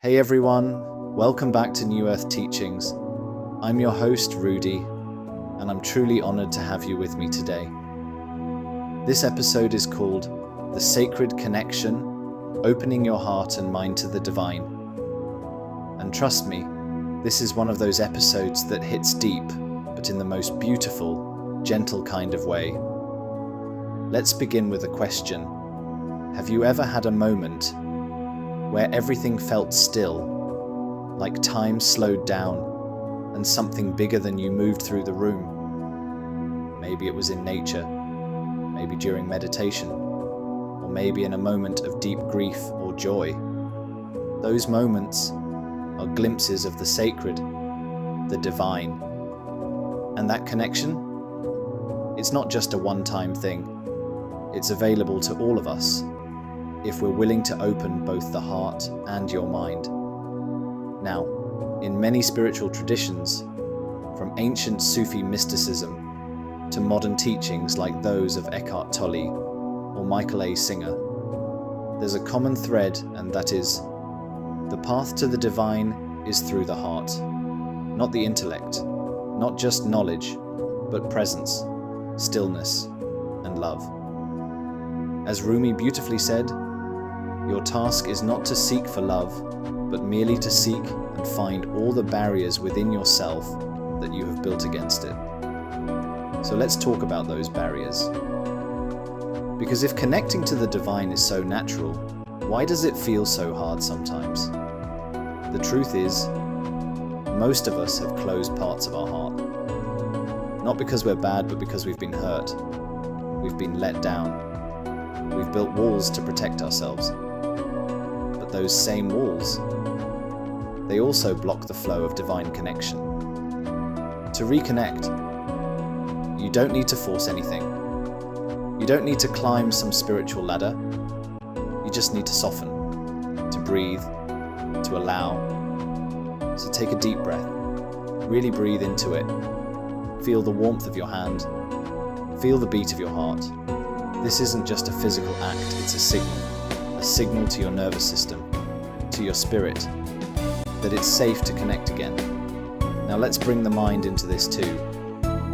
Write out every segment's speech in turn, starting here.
Hey everyone, welcome back to New Earth Teachings. I'm your host, Rudy, and I'm truly honored to have you with me today. This episode is called The Sacred Connection, Opening Your Heart and Mind to the Divine. And trust me, this is one of those episodes that hits deep, but in the most beautiful, gentle kind of way. Let's begin with a question. Have you ever had a moment where everything felt still, like time slowed down and something bigger than you moved through the room? Maybe it was in nature, maybe during meditation, or maybe in a moment of deep grief or joy. Those moments are glimpses of the sacred, the divine. And that connection? It's not just a one-time thing. It's available to all of us, if we're willing to open both the heart and your mind. Now, in many spiritual traditions, from ancient Sufi mysticism to modern teachings like those of Eckhart Tolle or Michael A. Singer, there's a common thread, and that is, the path to the divine is through the heart, not the intellect, not just knowledge, but presence, stillness, and love. As Rumi beautifully said, your task is not to seek for love, but merely to seek and find all the barriers within yourself that you have built against it. So let's talk about those barriers. Because if connecting to the divine is so natural, why does it feel so hard sometimes? The truth is, most of us have closed parts of our heart. Not because we're bad, but because we've been hurt. We've been let down. We've built walls to protect ourselves. But those same walls, they also block the flow of divine connection. To reconnect, you don't need to force anything. You don't need to climb some spiritual ladder. You just need to soften, to breathe, to allow. So take a deep breath. Really breathe into it. Feel the warmth of your hand. Feel the beat of your heart. This isn't just a physical act, it's a signal to your nervous system, to your spirit, that it's safe to connect again. Now let's bring the mind into this too,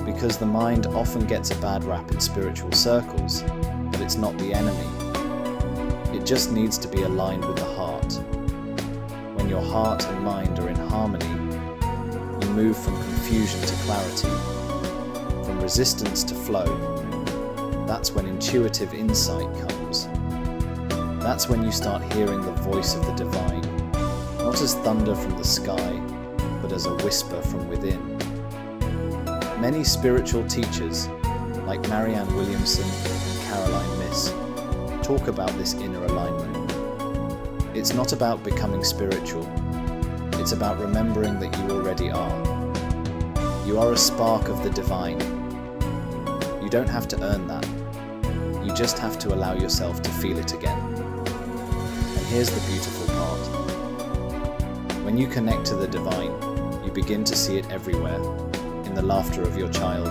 because the mind often gets a bad rap in spiritual circles, but it's not the enemy. It just needs to be aligned with the heart. When your heart and mind are in harmony, you move from confusion to clarity, from resistance to flow. That's when intuitive insight comes. That's when you start hearing the voice of the divine, not as thunder from the sky, but as a whisper from within. Many spiritual teachers, like Marianne Williamson and Caroline Myss, talk about this inner alignment. It's not about becoming spiritual. It's about remembering that you already are. You are a spark of the divine. You don't have to earn that. You just have to allow yourself to feel it again. And here's the beautiful part. When you connect to the divine, you begin to see it everywhere, in the laughter of your child,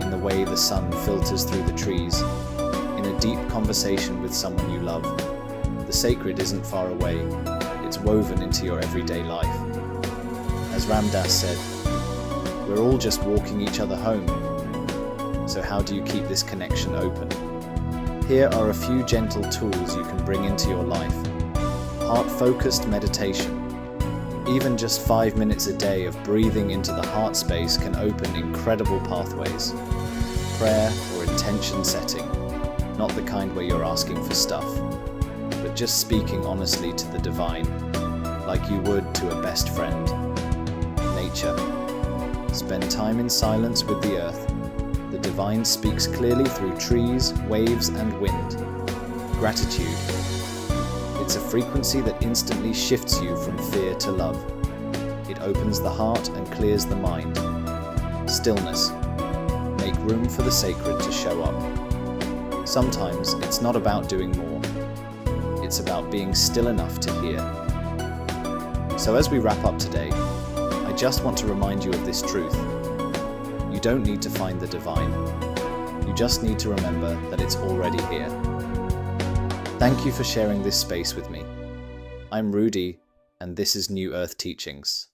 in the way the sun filters through the trees, in a deep conversation with someone you love. The sacred isn't far away, it's woven into your everyday life. As Ram Dass said, we're all just walking each other home. So how do you keep this connection open? Here are a few gentle tools you can bring into your life. Heart-focused meditation. Even just 5 minutes a day of breathing into the heart space can open incredible pathways. Prayer or intention setting, not the kind where you're asking for stuff, but just speaking honestly to the divine, like you would to a best friend. Nature. Spend time in silence with the earth. The divine speaks clearly through trees, waves, and wind. Gratitude. It's a frequency that instantly shifts you from fear to love. It opens the heart and clears the mind. Stillness. Make room for the sacred to show up. Sometimes it's not about doing more. It's about being still enough to hear. So as we wrap up today, I just want to remind you of this truth. You don't need to find the divine. You just need to remember that it's already here. Thank you for sharing this space with me. I'm Rudy, and this is New Earth Teachings.